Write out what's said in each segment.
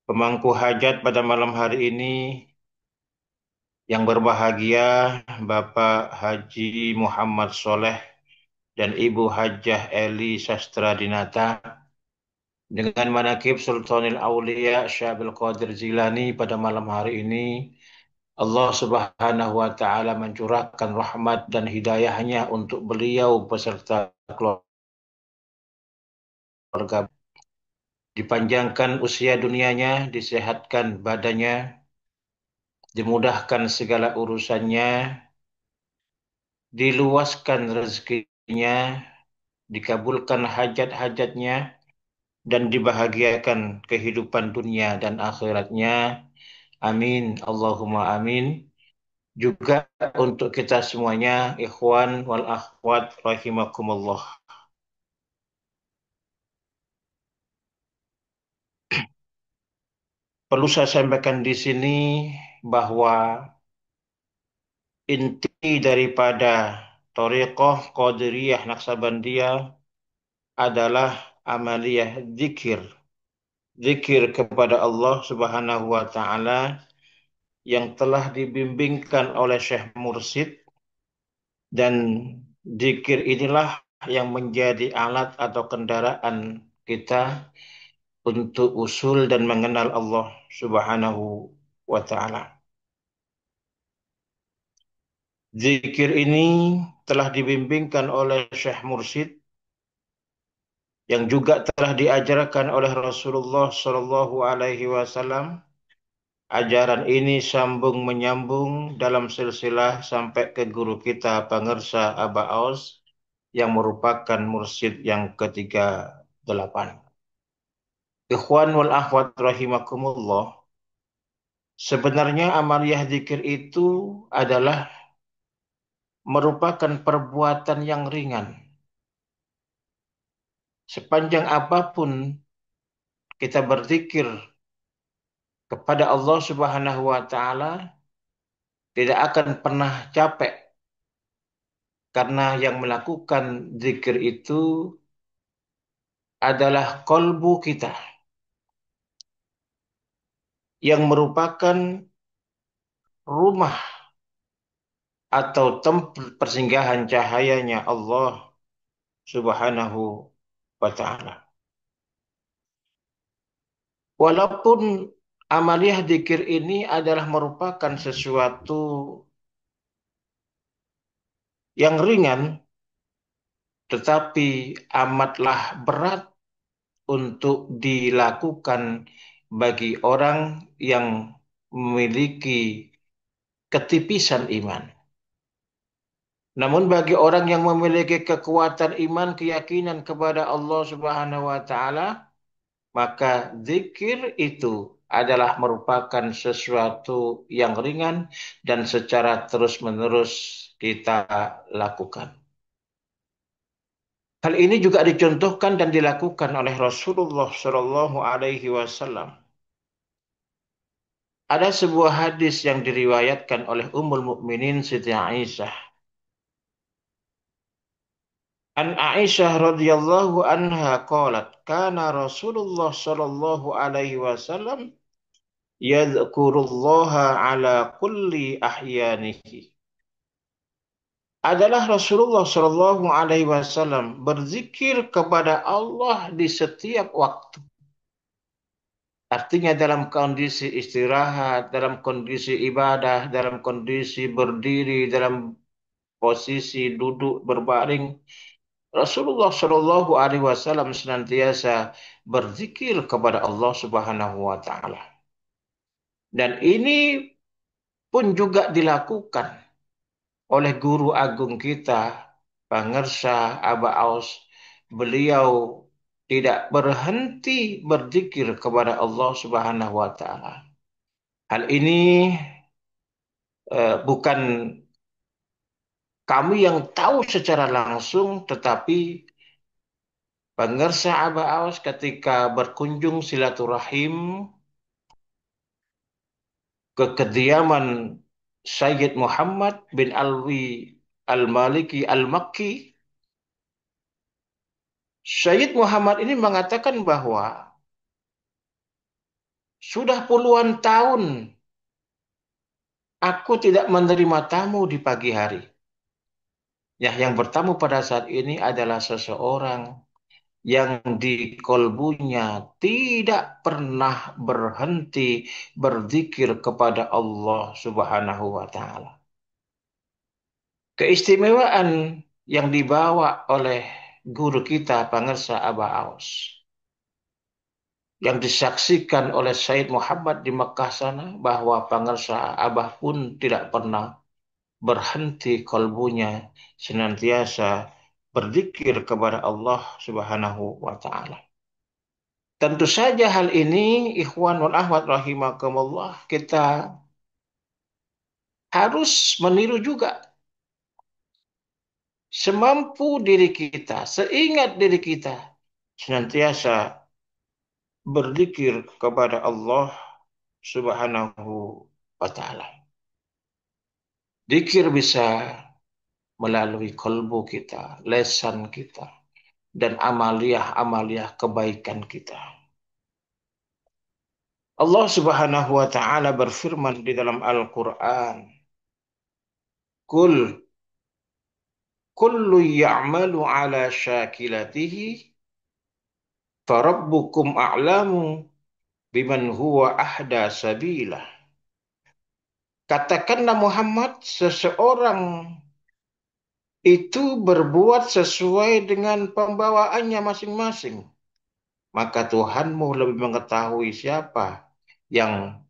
Pemangku hajat pada malam hari ini yang berbahagia Bapak Haji Muhammad Soleh dan Ibu Hajah Eli Sastradinata dengan manakib Sultanil Aulia Syabil Qadir Jilani pada malam hari ini Allah Subhanahu wa taala mencurahkan rahmat dan hidayahnya untuk beliau beserta keluarga, dipanjangkan usia dunianya, disehatkan badannya, dimudahkan segala urusannya, diluaskan rezekinya, dikabulkan hajat-hajatnya, dan dibahagiakan kehidupan dunia dan akhiratnya. Amin. Allahumma amin. Juga untuk kita semuanya, ikhwan wal akhwat rahimakumullah. Perlu saya sampaikan di sini bahwa inti daripada Thariqah Qadiriyah Naksabandiyah adalah amaliyah zikir. Zikir kepada Allah Subhanahu wa taala yang telah dibimbingkan oleh Syekh Mursyid, dan zikir inilah yang menjadi alat atau kendaraan kita untuk usul dan mengenal Allah Subhanahu wa taala. Zikir ini telah dibimbingkan oleh Syekh Mursyid yang juga telah diajarkan oleh Rasulullah Shallallahu Alaihi Wasallam. Ajaran ini sambung menyambung dalam silsilah sampai ke guru kita Pangersa Aba Aus yang merupakan mursyid yang ke-38. Ikhwan wal akhwat rahimakumullah. Sebenarnya amaliyah zikir itu adalah merupakan perbuatan yang ringan. Sepanjang apapun kita berzikir kepada Allah Subhanahu wa taala, tidak akan pernah capek karena yang melakukan zikir itu adalah kolbu kita yang merupakan rumah atau tempat persinggahan cahayanya Allah Subhanahu wa taala. Walaupun amaliyah zikir ini adalah merupakan sesuatu yang ringan, tetapi amatlah berat untuk dilakukan bagi orang yang memiliki ketipisan iman. Namun bagi orang yang memiliki kekuatan iman, keyakinan kepada Allah Subhanahu wa taala, maka zikir itu adalah merupakan sesuatu yang ringan dan secara terus-menerus kita lakukan. Hal ini juga dicontohkan dan dilakukan oleh Rasulullah Shallallahu Alaihi Wasallam. Ada sebuah hadis yang diriwayatkan oleh Ummul Mukminin Siti Aisyah. An Aisyah radhiyallahu anha qalat, kana Rasulullah sallallahu alaihi wasallam yadhkurullaha ala kulli ahyanihi. Adalah Rasulullah sallallahu alaihi wasallam berzikir kepada Allah di setiap waktu. Artinya dalam kondisi istirahat, dalam kondisi ibadah, dalam kondisi berdiri, dalam posisi duduk berbaring, Rasulullah Shallallahu Alaihi Wasallam senantiasa berzikir kepada Allah Subhanahu Wa Taala. Dan ini pun juga dilakukan oleh guru agung kita, Pangersa Aba Aus. Beliau tidak berhenti berzikir kepada Allah Subhanahu Wa Taala. Hal ini bukan kami yang tahu secara langsung, tetapi Pangersa Aba Aus ketika berkunjung silaturahim ke kediaman Sayyid Muhammad bin Alwi Al-Maliki Al-Makki, Sayyid Muhammad ini mengatakan bahwa Sudah puluhan tahun aku tidak menerima tamu di pagi hari. Ya, yang bertamu pada saat ini adalah seseorang yang di kolbunya tidak pernah berhenti berzikir kepada Allah Subhanahu wa taala. Keistimewaan yang dibawa oleh guru kita Pangersa Abah Aos yang disaksikan oleh Said Muhammad di Mekah sana bahwa Pangersa Abah pun tidak pernah berhenti kalbunya senantiasa berzikir kepada Allah Subhanahu wa taala. Tentu saja hal ini ikhwan wal ahwat rahimakumullah kita harus meniru juga semampu diri kita, seingat diri kita senantiasa berzikir kepada Allah Subhanahu wa taala. Zikir bisa melalui kalbu kita, lesan kita, dan amaliah-amaliah kebaikan kita. Allah Subhanahu wa taala berfirman di dalam Al-Qur'an, "Qul kullu ya'malu 'ala syakilatihi farabbukum a'lamu biman huwa ahda sabila." Katakanlah Muhammad, seseorang itu berbuat sesuai dengan pembawaannya masing-masing. Maka Tuhanmu lebih mengetahui siapa yang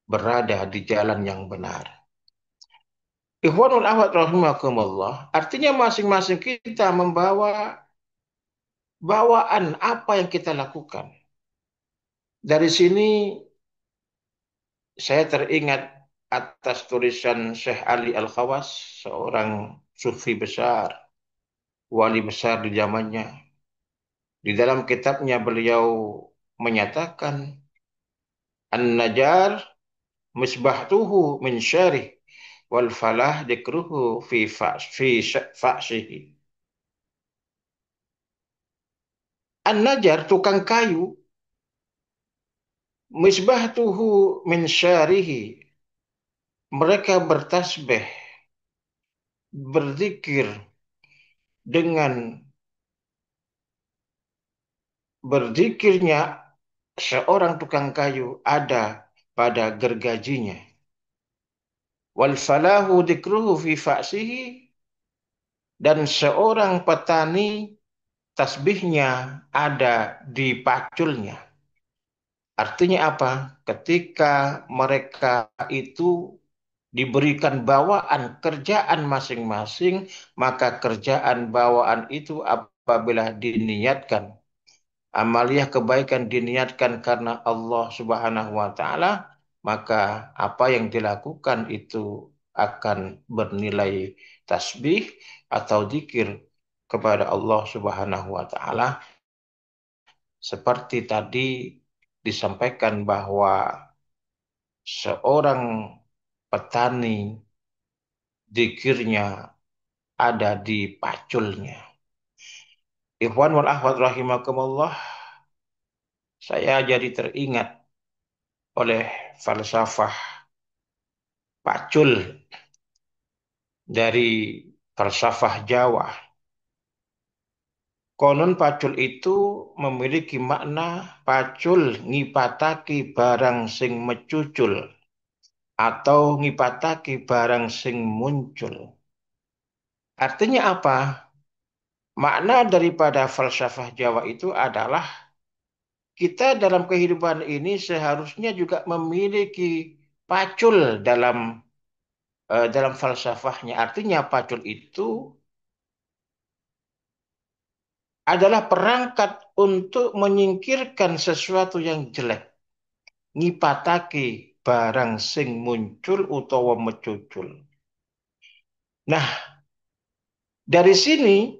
berada di jalan yang benar. Ikhwanul ahwat rahimakumullah, artinya masing-masing kita membawa bawaan apa yang kita lakukan. Dari sini saya teringat atas tulisan Syekh Ali Al-Khawas, seorang sufi besar, wali besar di zamannya. Di dalam kitabnya beliau menyatakan, An-Najar misbahtuhu min syarih wal falah dikruhu fi fa'sihi. An-Najar tukang kayu misbahtuhu min syarihi. Mereka bertasbih, berzikir dengan berzikirnya seorang tukang kayu ada pada gergajinya. Wal falahu dikruhu fi fa'sihi, dan seorang petani tasbihnya ada di paculnya. Artinya apa? Ketika mereka itu diberikan bawaan kerjaan masing-masing, maka kerjaan bawaan itu apabila diniatkan, amaliah kebaikan diniatkan karena Allah Subhanahu wa taala, maka apa yang dilakukan itu akan bernilai tasbih atau zikir kepada Allah Subhanahu wa taala, seperti tadi disampaikan bahwa seorang petani zikirnya ada di paculnya. Ikhwan wal akhwat rahimakumullah, saya jadi teringat oleh falsafah pacul dari falsafah Jawa. Konon pacul itu memiliki makna pacul ngipataki barang sing mecucul atau ngipataki barang sing muncul. Artinya apa? Makna daripada falsafah Jawa itu adalah kita dalam kehidupan ini seharusnya juga memiliki pacul dalam falsafahnya. Artinya pacul itu adalah perangkat untuk menyingkirkan sesuatu yang jelek. Ngipatake barang sing muncul utawa mecucul. Nah, dari sini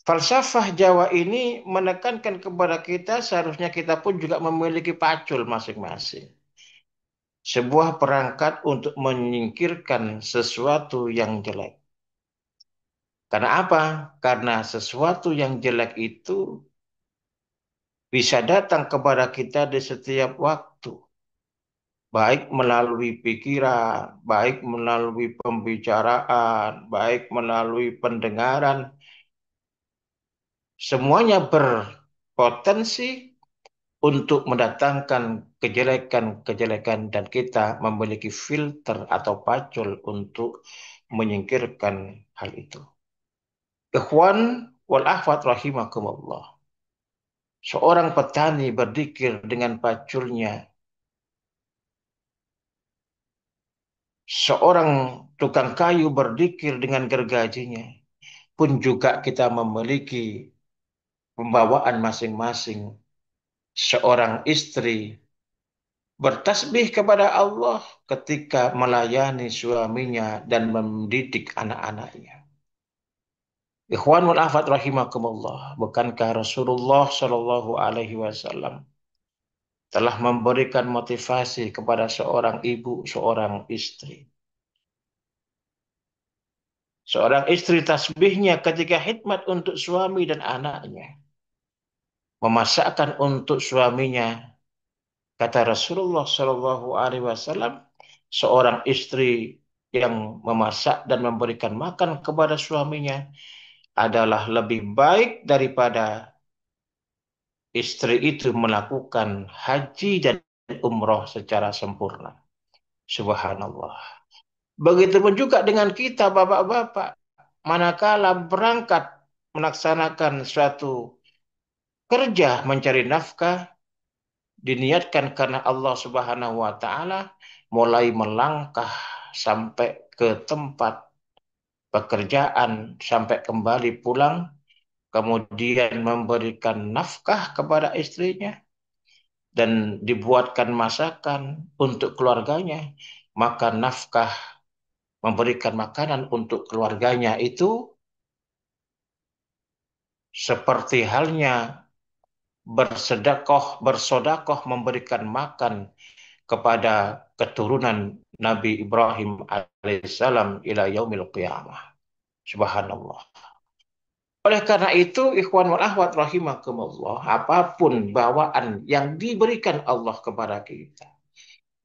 falsafah Jawa ini menekankan kepada kita seharusnya kita pun juga memiliki pacul masing-masing. Sebuah perangkat untuk menyingkirkan sesuatu yang jelek. Karena apa? Karena sesuatu yang jelek itu bisa datang kepada kita di setiap waktu, baik melalui pikiran, baik melalui pembicaraan, baik melalui pendengaran, semuanya berpotensi untuk mendatangkan kejelekan-kejelekan dan kita memiliki filter atau pacul untuk menyingkirkan hal itu. Ikhwan wal akhwat rahimakumullah. Seorang petani berzikir dengan paculnya. Seorang tukang kayu berzikir dengan gergajinya. Pun juga kita memiliki pembawaan masing-masing. Seorang istri bertasbih kepada Allah ketika melayani suaminya dan mendidik anak-anaknya. Ikhwan wal akhwat rahimakumullah. Bukankah Rasulullah Shallallahu Alaihi Wasallam telah memberikan motivasi kepada seorang ibu, seorang istri. Seorang istri tasbihnya ketika khidmat untuk suami dan anaknya. Memasakkan untuk suaminya. Kata Rasulullah Shallallahu Alaihi Wasallam, seorang istri yang memasak dan memberikan makan kepada suaminya adalah lebih baik daripada istri itu melakukan haji dan umroh secara sempurna. Subhanallah. Begitupun juga dengan kita, bapak-bapak. Manakala berangkat melaksanakan suatu kerja mencari nafkah, diniatkan karena Allah Subhanahu wa Ta'ala, mulai melangkah sampai ke tempat pekerjaan, sampai kembali pulang, kemudian memberikan nafkah kepada istrinya, dan dibuatkan masakan untuk keluarganya, maka nafkah memberikan makanan untuk keluarganya itu seperti halnya bersodakoh memberikan makan kepada keturunan Nabi Ibrahim alaihissalam ila yaumil qiyamah. Subhanallah. Oleh karena itu, ikhwan wal ahwat rahimakumullah, apapun bawaan yang diberikan Allah kepada kita,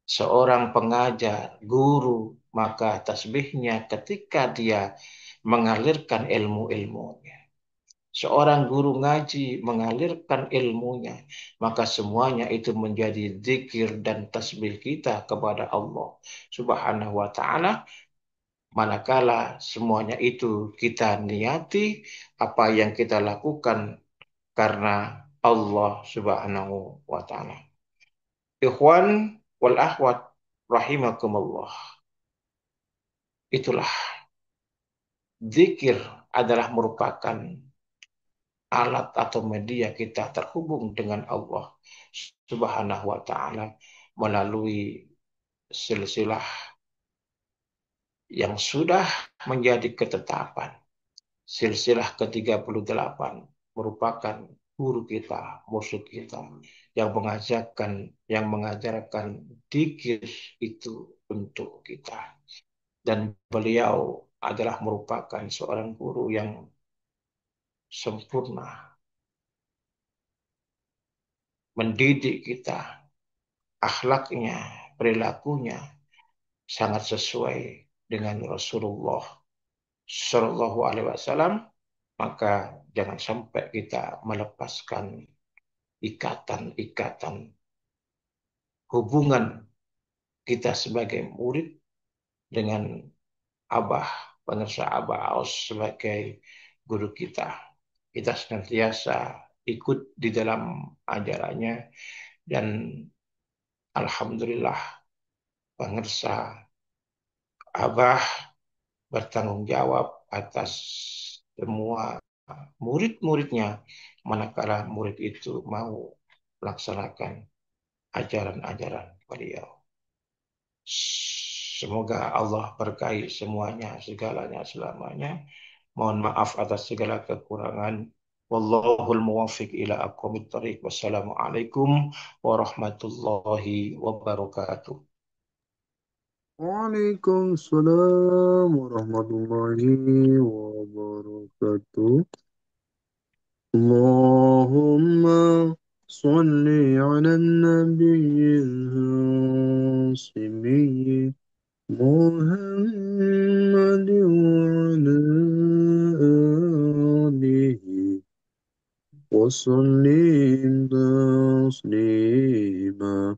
seorang pengajar, guru, maka tasbihnya ketika dia mengalirkan ilmu-ilmunya. Seorang guru ngaji mengalirkan ilmunya, maka semuanya itu menjadi zikir dan tasbih kita kepada Allah Subhanahu wa Ta'ala. Manakala semuanya itu kita niati, apa yang kita lakukan karena Allah Subhanahu wa Ta'ala. Ikhwan wal akhwat rahimakumullah. Itulah zikir adalah merupakan alat atau media kita terhubung dengan Allah Subhanahu wa Ta'ala melalui silsilah yang sudah menjadi ketetapan. Silsilah ke-38 merupakan guru kita, musuh kita yang mengajarkan dikir itu untuk kita. Dan beliau adalah merupakan seorang guru yang sempurna mendidik kita, akhlaknya, perilakunya sangat sesuai dengan Rasulullah Shallallahu Alaihi Wasallam, maka jangan sampai kita melepaskan ikatan-ikatan hubungan kita sebagai murid dengan Abah, pemirsa Abah Aus sebagai guru kita. Kita senantiasa ikut di dalam ajarannya dan alhamdulillah pemirsa Abah bertanggung jawab atas semua murid-muridnya manakala murid itu mau melaksanakan ajaran-ajaran beliau. Semoga Allah berkahi semuanya, segalanya, selamanya. Mohon maaf atas segala kekurangan. Wallahul muwaffiq ila aqwamit thoriq. Wassalamualaikum warahmatullahi wabarakatuh. Waalaikumsalam warahmatullahi wabarakatuh. Allahumma صل على النبي الهاشمي محمد وعلى آله وسلم تسليما